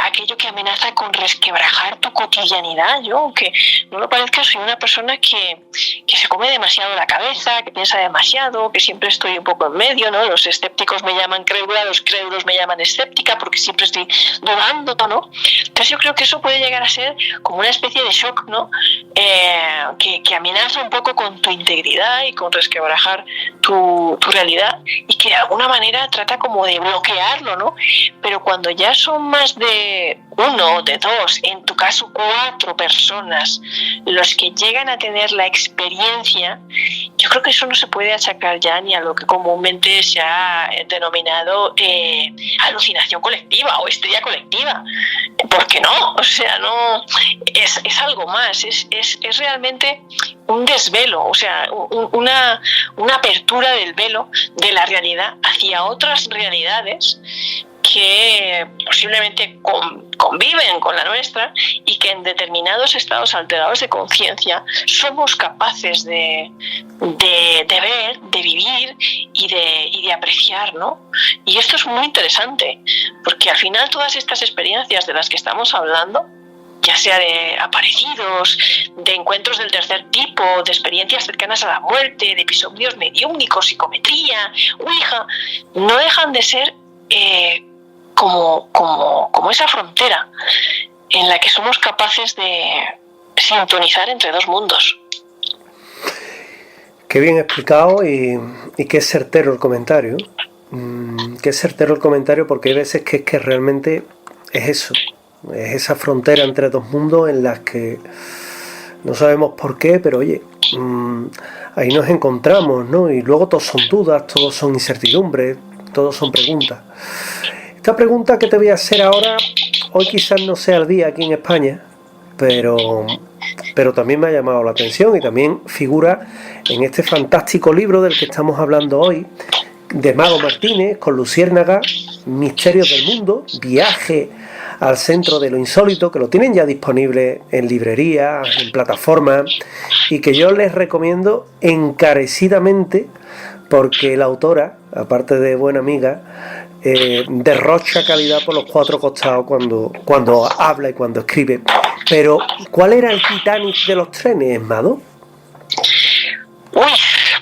aquello que amenaza con resquebrajar tu cotidianidad. Yo, aunque no lo parezca, soy una persona que se come demasiado la cabeza, que piensa demasiado, que siempre estoy un poco en medio, ¿no? Los escépticos me llaman crédula, los crédulos me llaman escéptica, porque siempre estoy dudando, ¿no? Entonces yo creo que eso puede llegar a ser como una especie de shock, ¿no? Que amenaza un poco con tu integridad y con resquebrajar tu realidad, y que de alguna manera trata como de bloquearlo, ¿no? Pero cuando ya son más de uno, de dos, en tu caso 4 personas los que llegan a tener la experiencia, yo creo que eso no se puede achacar ya ni a lo que comúnmente se ha denominado alucinación colectiva o histeria colectiva. ¿Por qué no? O sea, no es algo más, es realmente un desvelo, o sea, una apertura del velo de la realidad hacia otras realidades que posiblemente conviven con la nuestra, y que en determinados estados alterados de conciencia somos capaces de ver, de vivir y de apreciar, ¿no? Y esto es muy interesante, porque al final todas estas experiencias de las que estamos hablando, ya sea de aparecidos, de encuentros del tercer tipo, de experiencias cercanas a la muerte, de episodios mediúmnicos, psicometría, ouija, no dejan de ser como esa frontera en la que somos capaces de sintonizar entre dos mundos. Qué bien explicado y qué certero el comentario. Qué certero el comentario, porque hay veces que es que realmente es eso. Es esa frontera entre dos mundos en las que no sabemos por qué, pero oye, ahí nos encontramos, ¿no? Y luego todos son dudas, todos son incertidumbres, todos son preguntas. Esta pregunta que te voy a hacer ahora, hoy quizás no sea el día aquí en España, pero también me ha llamado la atención y también figura en este fantástico libro del que estamos hablando hoy, de Mago Martínez, con Luciérnaga, Misterios del Mundo, Viaje al Centro de lo Insólito, que lo tienen ya disponible en librerías, en plataformas, y que yo les recomiendo encarecidamente, porque la autora, aparte de buena amiga, derrocha calidad por los 4 costados cuando habla y cuando escribe. Pero, ¿cuál era el Titanic de los trenes, Mado? Uy,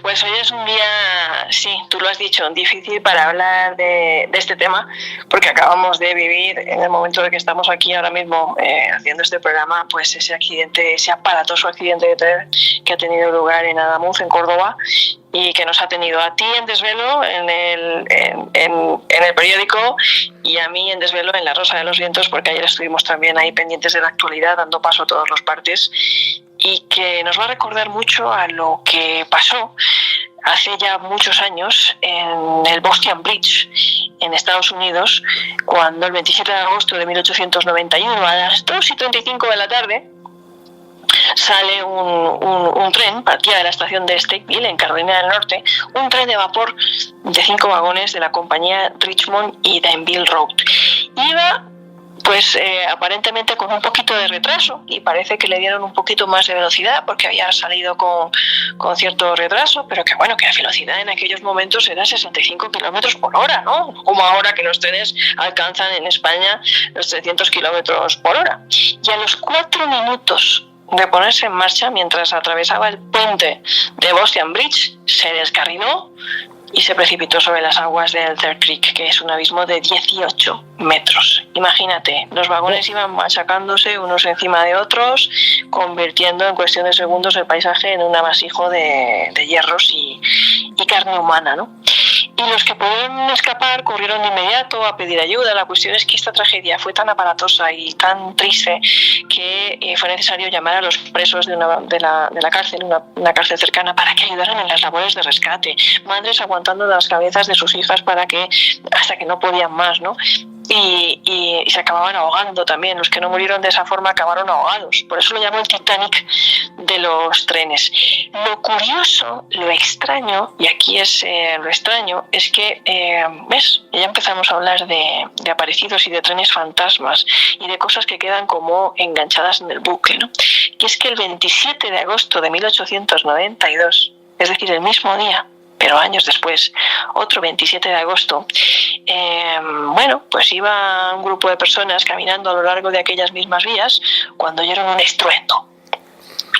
pues hoy es un día, sí, tú lo has dicho, difícil para hablar de este tema, porque acabamos de vivir, en el momento en que estamos aquí ahora mismo haciendo este programa, pues ese accidente, ese aparatoso accidente de tren que ha tenido lugar en Adamuz, en Córdoba, y que nos ha tenido a ti en desvelo en el periódico, y a mí en desvelo en La Rosa de los Vientos, porque ayer estuvimos también ahí pendientes de la actualidad, dando paso a todos los partes, y que nos va a recordar mucho a lo que pasó hace ya muchos años en el Boston Bridge en Estados Unidos, cuando el 27 de agosto de 1891 a las 2:35 de la tarde sale un tren, partía de la estación de Stateville en Carolina del Norte, un tren de vapor de 5 vagones de la compañía Richmond y Danville Road. Iba pues aparentemente con un poquito de retraso, y parece que le dieron un poquito más de velocidad porque había salido con cierto retraso, pero que bueno, que la velocidad en aquellos momentos era 65 kilómetros por hora, ¿no? Como ahora que los trenes alcanzan en España los 300 kilómetros por hora. Y a los 4 minutos de ponerse en marcha, mientras atravesaba el puente de Boston Bridge, se descarriló y se precipitó sobre las aguas del Third Creek, que es un abismo de 18 metros. Imagínate, los vagones iban machacándose unos encima de otros, convirtiendo en cuestión de segundos el paisaje en un amasijo de hierros y carne humana, ¿no? Y los que pudieron escapar corrieron de inmediato a pedir ayuda. La cuestión es que esta tragedia fue tan aparatosa y tan triste que fue necesario llamar a los presos de la cárcel, una cárcel cercana, para que ayudaran en las labores de rescate. Madres aguantando las cabezas de sus hijas hasta que no podían más, ¿no? y se acababan ahogando también. Los que no murieron de esa forma acabaron ahogados. Por eso lo llamó el Titanic de los trenes. Lo curioso, lo extraño, y aquí es lo extraño, es que, ¿ves? Ya empezamos a hablar de aparecidos y de trenes fantasmas y de cosas que quedan como enganchadas en el bucle, ¿no? Y es que el 27 de agosto de 1892, es decir, el mismo día, pero años después, otro 27 de agosto, pues iba un grupo de personas caminando a lo largo de aquellas mismas vías cuando oyeron un estruendo.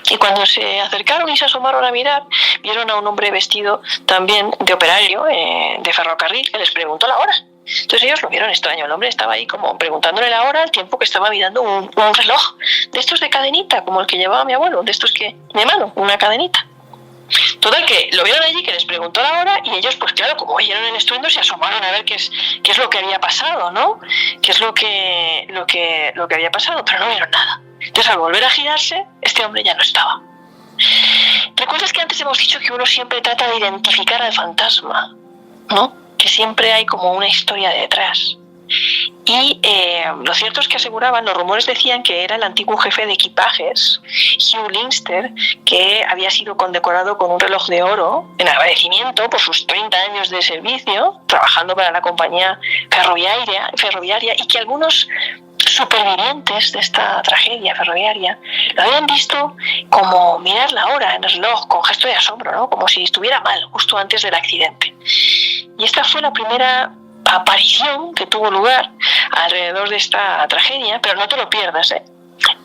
Y cuando se acercaron y se asomaron a mirar, vieron a un hombre vestido también de operario de ferrocarril que les preguntó la hora. Entonces ellos lo vieron extraño. El hombre estaba ahí como preguntándole la hora al tiempo que estaba mirando un reloj de estos de cadenita, como el que llevaba mi abuelo, de estos que de mano, una cadenita. Total, que lo vieron allí, que les preguntó la hora, y ellos, pues claro, como oyeron el estruendo, se asomaron a ver qué es lo que había pasado, ¿no? Qué es lo que había pasado, pero no vieron nada. Entonces, al volver a girarse, este hombre ya no estaba. ¿Recuerdas que antes hemos dicho que uno siempre trata de identificar al fantasma, ¿no? Que siempre hay como una historia detrás. Y lo cierto es que aseguraban, los rumores decían que era el antiguo jefe de equipajes, Hugh Linster, que había sido condecorado con un reloj de oro en agradecimiento por sus 30 años de servicio trabajando para la compañía ferroviaria, y que algunos supervivientes de esta tragedia ferroviaria lo habían visto como mirar la hora en el reloj con gesto de asombro, ¿no? Como si estuviera mal justo antes del accidente. Y esta fue la primera aparición que tuvo lugar alrededor de esta tragedia, pero no te lo pierdas, ¿eh?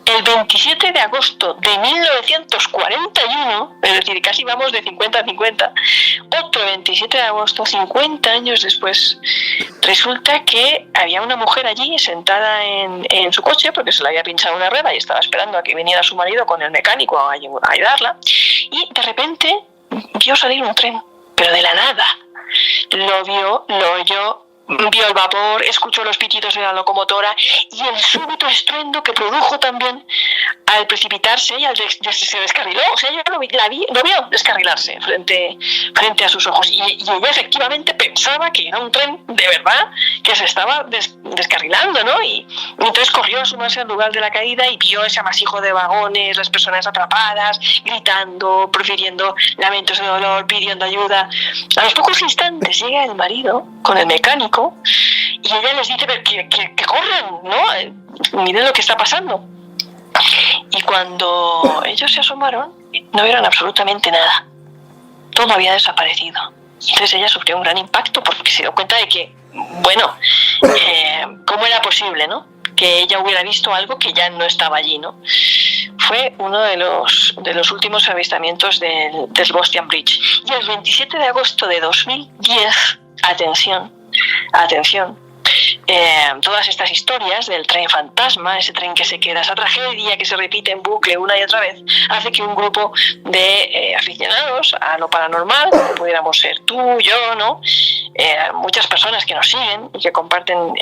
El 27 de agosto de 1941, es decir, casi vamos de 50 a 50, otro 27 de agosto, 50 años después, resulta que había una mujer allí sentada en su coche porque se le había pinchado una rueda y estaba esperando a que viniera su marido con el mecánico a ayudarla, y de repente vio salir un tren, pero de la nada. Lo vio, lo oyó, vio el vapor, escuchó los pitidos de la locomotora y el súbito estruendo que produjo también al precipitarse y se descarriló. O sea, ella lo vio descarrilarse frente a sus ojos, y ella efectivamente pensaba que era un tren de verdad que se estaba descarrilando, ¿no? Y entonces corrió a asomarse al lugar de la caída y vio ese amasijo de vagones, las personas atrapadas, gritando, profiriendo lamentos de dolor, pidiendo ayuda. A los pocos instantes llega el marido con el mecánico y ella les dice que corran, ¿no? Miren lo que está pasando. Y cuando ellos se asomaron, no vieron absolutamente nada. Todo había desaparecido. Entonces ella sufrió un gran impacto porque se dio cuenta de que, ¿cómo era posible, no? Que ella hubiera visto algo que ya no estaba allí, ¿no? Fue uno de los últimos avistamientos del Boston Bridge. Y el 27 de agosto de 2010, atención, todas estas historias del tren fantasma, ese tren que se queda, esa tragedia que se repite en bucle una y otra vez, hace que un grupo de aficionados a lo paranormal, como pudiéramos ser tú, yo, ¿no? Muchas personas que nos siguen y que comparten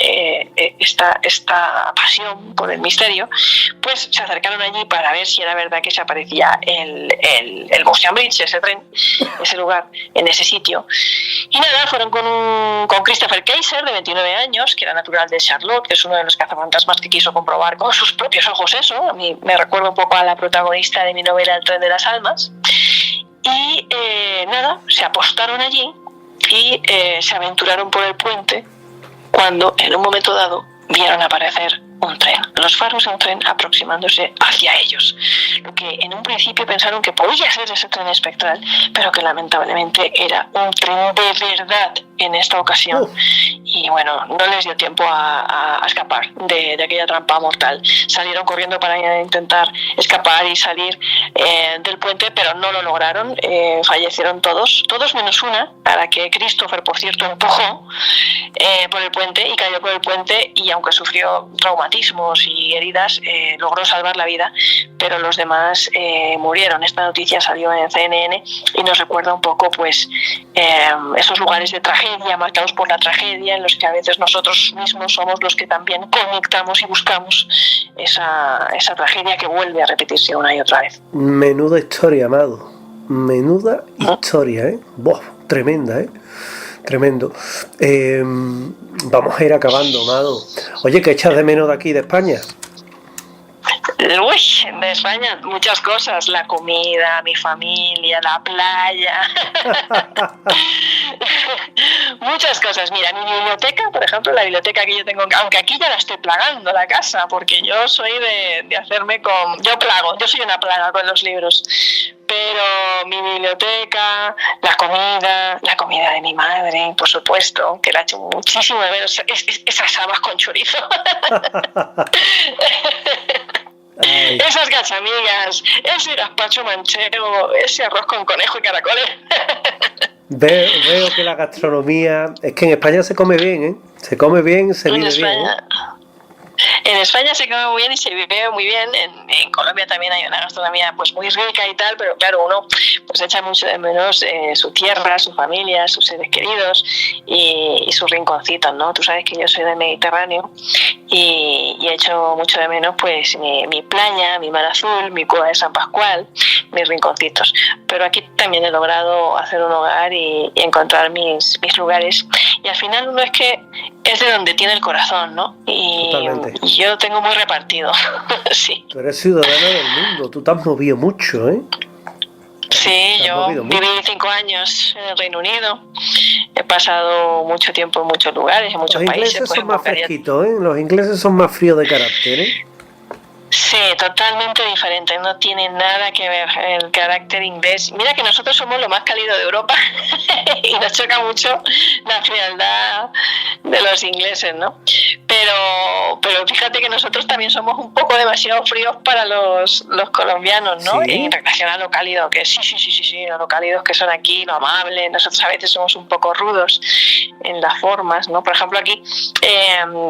esta pasión por el misterio, pues se acercaron allí para ver si era verdad que se aparecía el Boston Bridge, ese tren, ese lugar, en ese sitio. Y nada, fueron con Christopher Kaiser, de 29 años, que era natural de Charlotte, que es uno de los cazafantasmas que quiso comprobar con sus propios ojos eso. A mí me recuerda un poco a la protagonista de mi novela El tren de las almas. Y se apostaron allí y se aventuraron por el puente cuando en un momento dado vieron aparecer un tren, los faros de un tren aproximándose hacia ellos. Lo que en un principio pensaron que podía ser ese tren espectral, pero que lamentablemente era un tren de verdad en esta ocasión. Y bueno, no les dio tiempo a escapar de aquella trampa mortal. Salieron corriendo para intentar escapar y salir del puente, pero no lo lograron. Fallecieron todos menos una, a la que Christopher, por cierto, empujó por el puente y cayó por el puente, y aunque sufrió traumatismos y heridas, logró salvar la vida, pero los demás murieron. Esta noticia salió en CNN y nos recuerda un poco pues esos lugares de tragedia, marcados por la tragedia, en los que a veces nosotros mismos somos los que también conectamos y buscamos esa tragedia que vuelve a repetirse una y otra vez. Menuda historia, Amado. Menuda historia, ¿eh? Tremenda, ¿eh? Tremendo. vamos a ir acabando, Mado. Oye, ¿qué echas de menos de aquí, de España? Uy, de España muchas cosas, la comida, mi familia, la playa, muchas cosas. Mira, mi biblioteca, por ejemplo, la biblioteca que yo tengo, aunque aquí ya la estoy plagando la casa, porque yo soy de hacerme con... yo soy una plaga con los libros, pero mi biblioteca, la comida de mi madre, por supuesto, que la he hecho muchísimo de menos, esas habas con chorizo. Ay. Esas gachamigas, ese gazpacho manchego, ese arroz con conejo y caracoles. Veo que la gastronomía... Es que en España se come bien, ¿eh? Se come bien, se vive bien, ¿eh? En España se come muy bien y se vive muy bien. En Colombia también hay una gastronomía pues muy rica y tal, pero claro, uno pues echa mucho de menos su tierra, su familia, sus seres queridos y sus rinconcitos, ¿no? Tú sabes que yo soy del Mediterráneo y echo mucho de menos pues mi playa, mi mar azul, mi cueva de San Pascual, mis rinconcitos. Pero aquí también he logrado hacer un hogar y encontrar mis lugares. Y al final uno es de donde tiene el corazón, ¿no? Totalmente. Y yo tengo muy repartido, sí. Tú eres ciudadana del mundo, tú te has movido mucho, ¿eh? Sí, yo viví 5 años en el Reino Unido. He pasado mucho tiempo en muchos lugares, en muchos países. Los ingleses pues, son más fresquitos, ¿eh? Los ingleses son más fríos de carácter, ¿eh? Sí, totalmente diferente, no tiene nada que ver el carácter inglés. Mira que nosotros somos lo más cálido de Europa y nos choca mucho la frialdad de los ingleses, ¿no? Pero fíjate que nosotros también somos un poco demasiado fríos para los colombianos, ¿no? ¿Sí? En relación a lo cálido que sí, a lo cálidos que son aquí, lo amable. Nosotros a veces somos un poco rudos en las formas, ¿no? Por ejemplo, aquí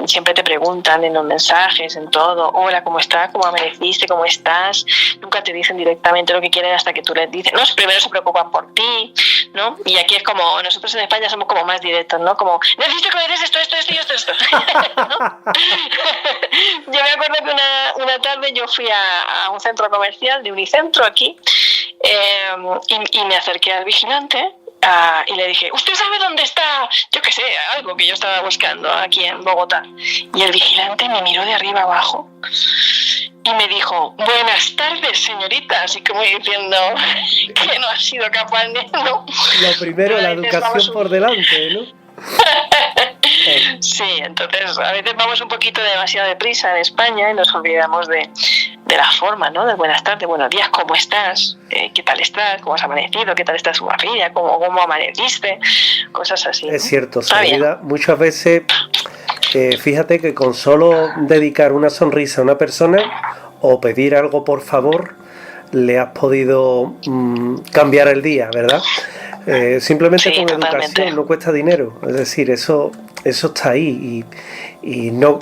siempre te preguntan en los mensajes, en todo, hola, ¿cómo estás? ¿Cómo amaneciste? ¿Cómo estás? Nunca te dicen directamente lo que quieren hasta que tú les dices, no, primero se preocupan por ti, ¿no? Y aquí es como, nosotros en España somos como más directos, ¿no? Como, necesito que me des esto, ¿no? Yo me acuerdo que una tarde yo fui a un centro comercial de Unicentro aquí y me acerqué al vigilante y le dije, ¿usted sabe dónde está? Yo qué sé, algo que yo estaba buscando aquí en Bogotá. Y el vigilante me miró de arriba abajo y me dijo, buenas tardes, señorita, así como diciendo que no ha sido capaz de... ¿no? Lo primero, la educación por delante, ¿no? Sí, entonces a veces vamos un poquito demasiado deprisa en España y nos olvidamos de la forma, ¿no? De buenas tardes, buenos días, ¿cómo estás? ¿Qué tal estás? ¿Cómo has amanecido? ¿Qué tal está su familia? ¿Cómo amaneciste? Cosas así, ¿no? Es cierto, se olvida muchas veces. Fíjate que con solo dedicar una sonrisa a una persona o pedir algo por favor, le has podido cambiar el día, ¿verdad? Simplemente sí, con totalmente. Educación, no cuesta dinero, es decir, eso está ahí y no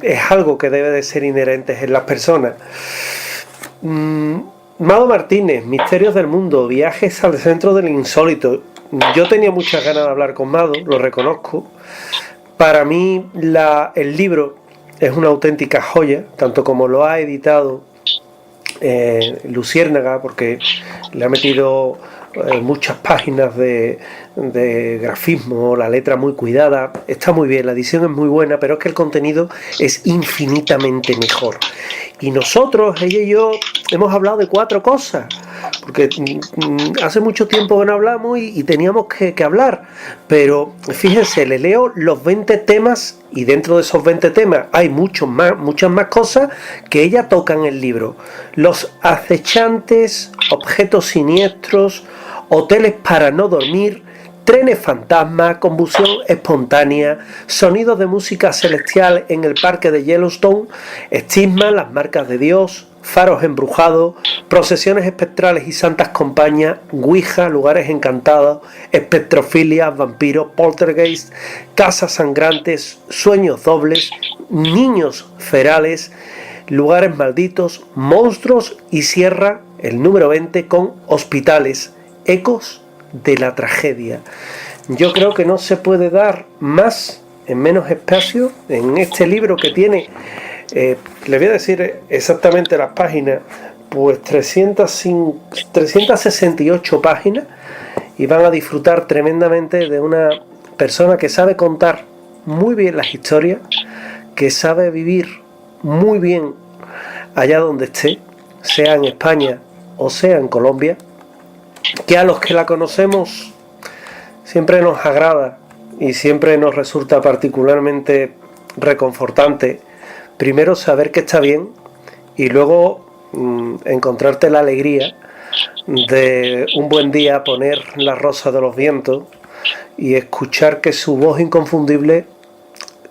es algo que debe de ser inherente en las personas. Mado Martínez, Misterios del Mundo, viajes al centro del insólito. Yo tenía muchas ganas de hablar con Mado, lo reconozco. Para mí el libro es una auténtica joya, tanto como lo ha editado Luciérnaga, porque le ha metido muchas páginas de grafismo, la letra muy cuidada, está muy bien, la edición es muy buena, pero es que el contenido es infinitamente mejor. Y nosotros, ella y yo, hemos hablado de 4 cosas, porque hace mucho tiempo que no hablamos y teníamos que hablar, pero fíjense, le leo los 20 temas y dentro de esos 20 temas hay muchas más cosas que ella toca en el libro. Los acechantes, objetos siniestros, hoteles para no dormir, trenes fantasma, combustión espontánea, sonidos de música celestial en el parque de Yellowstone, estigmas, las marcas de Dios, faros embrujados, procesiones espectrales y santas compañías, ouija, lugares encantados, espectrofilia, vampiros, poltergeist, casas sangrantes, sueños dobles, niños ferales, lugares malditos, monstruos y cierra el número 20 con hospitales, ecos de la tragedia. Yo creo que no se puede dar más en menos espacio en este libro que tiene, le voy a decir exactamente las páginas, pues 368 páginas, y van a disfrutar tremendamente de una persona que sabe contar muy bien las historias, que sabe vivir muy bien allá donde esté, sea en España o sea en Colombia, que a los que la conocemos siempre nos agrada y siempre nos resulta particularmente reconfortante, primero saber que está bien y luego encontrarte la alegría de un buen día poner La Rosa de los Vientos y escuchar que su voz inconfundible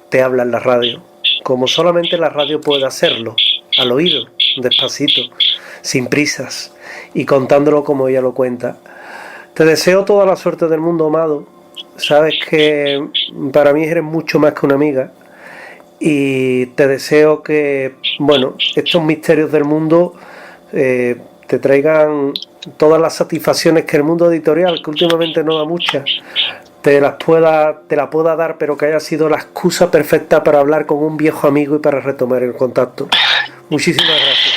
te habla en la radio, como solamente la radio puede hacerlo, al oído, despacito, sin prisas y contándolo como ella lo cuenta. Te deseo toda la suerte del mundo, Amado. Sabes que para mí eres mucho más que una amiga y te deseo que, bueno, estos misterios del mundo te traigan todas las satisfacciones que el mundo editorial, que últimamente no da muchas, te la pueda dar, pero que haya sido la excusa perfecta para hablar con un viejo amigo y para retomar el contacto. Muchísimas gracias.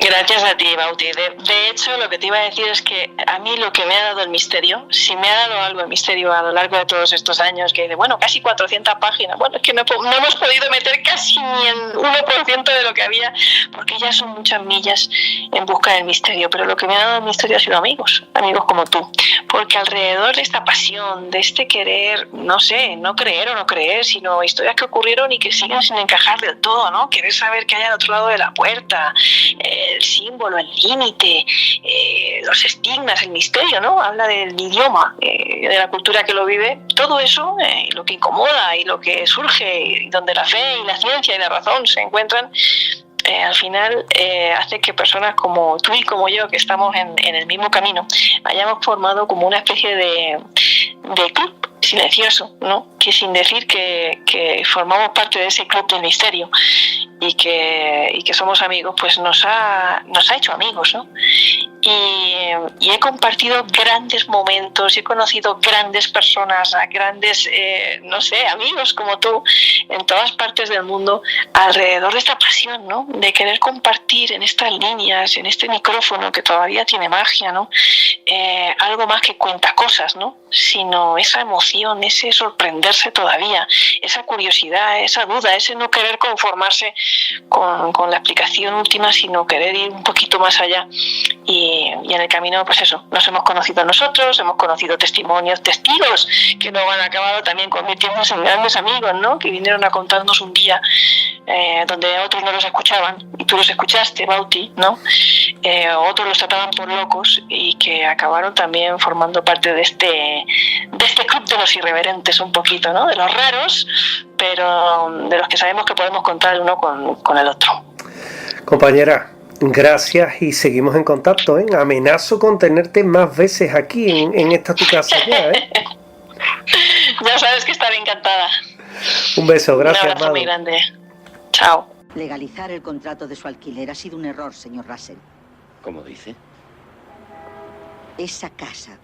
Gracias a ti, Bauti. De hecho, lo que te iba a decir es que a mí lo que me ha dado el misterio, si me ha dado algo el misterio a lo largo de todos estos años, que de, bueno, casi 400 páginas, bueno, es que no hemos podido meter casi ni el 1% de lo que había, porque ya son muchas millas en busca del misterio, pero lo que me ha dado el misterio ha sido amigos como tú, porque alrededor de esta pasión, de este querer, no sé, no creer o no creer, sino historias que ocurrieron y que siguen sin encajar del todo, ¿no? Querer saber qué hay al otro lado de la puerta, el símbolo, el límite, los estigmas, el misterio, ¿no? Habla del idioma, de la cultura que lo vive, todo eso, lo que incomoda y lo que surge, y donde la fe y la ciencia y la razón se encuentran, al final hace que personas como tú y como yo, que estamos en el mismo camino, hayamos formado como una especie de club silencioso, ¿no? Que sin decir que formamos parte de ese club del misterio y que somos amigos, pues nos ha hecho amigos, ¿no? Y he compartido grandes momentos, he conocido grandes personas, a grandes, no sé, amigos como tú, en todas partes del mundo, alrededor de esta pasión, ¿no? De querer compartir en estas líneas, en este micrófono que todavía tiene magia, ¿no? Algo más que cuentacosas, ¿no? Sino esa emoción, ese sorprenderse todavía, esa curiosidad, esa duda, ese no querer conformarse con la explicación última, sino querer ir un poquito más allá. Y en el camino, pues eso, nos hemos conocido nosotros, hemos conocido testimonios, testigos que luego han acabado también convirtiéndose en grandes amigos, ¿no? Que vinieron a contarnos un día donde otros no los escuchaban y tú los escuchaste, Bauti, ¿no? Otros los trataban por locos y que acabaron también formando parte de este club de los irreverentes un poquito, ¿no? De los raros, pero de los que sabemos que podemos contar el uno con el otro. Compañera, gracias y seguimos en contacto, ¿eh? Amenazo con tenerte más veces aquí en esta tu casa ya, ¿eh? Ya sabes que estaré encantada. Un beso, gracias. Un abrazo muy grande. Chao. Legalizar el contrato de su alquiler ha sido un error, señor Russell. ¿Cómo dice? Esa casa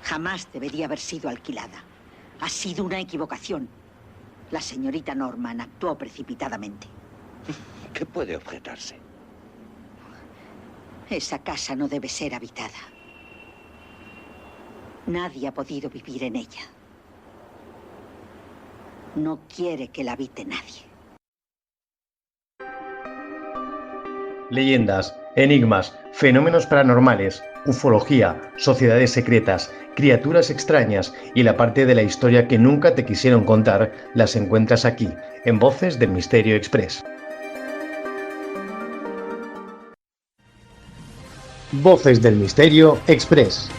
jamás debería haber sido alquilada. Ha sido una equivocación. La señorita Norman actuó precipitadamente. ¿Qué puede objetarse? Esa casa no debe ser habitada. Nadie ha podido vivir en ella. No quiere que la habite nadie. Leyendas, enigmas, fenómenos paranormales, ufología, sociedades secretas, criaturas extrañas y la parte de la historia que nunca te quisieron contar las encuentras aquí, en Voces del Misterio Express. Voces del Misterio Express.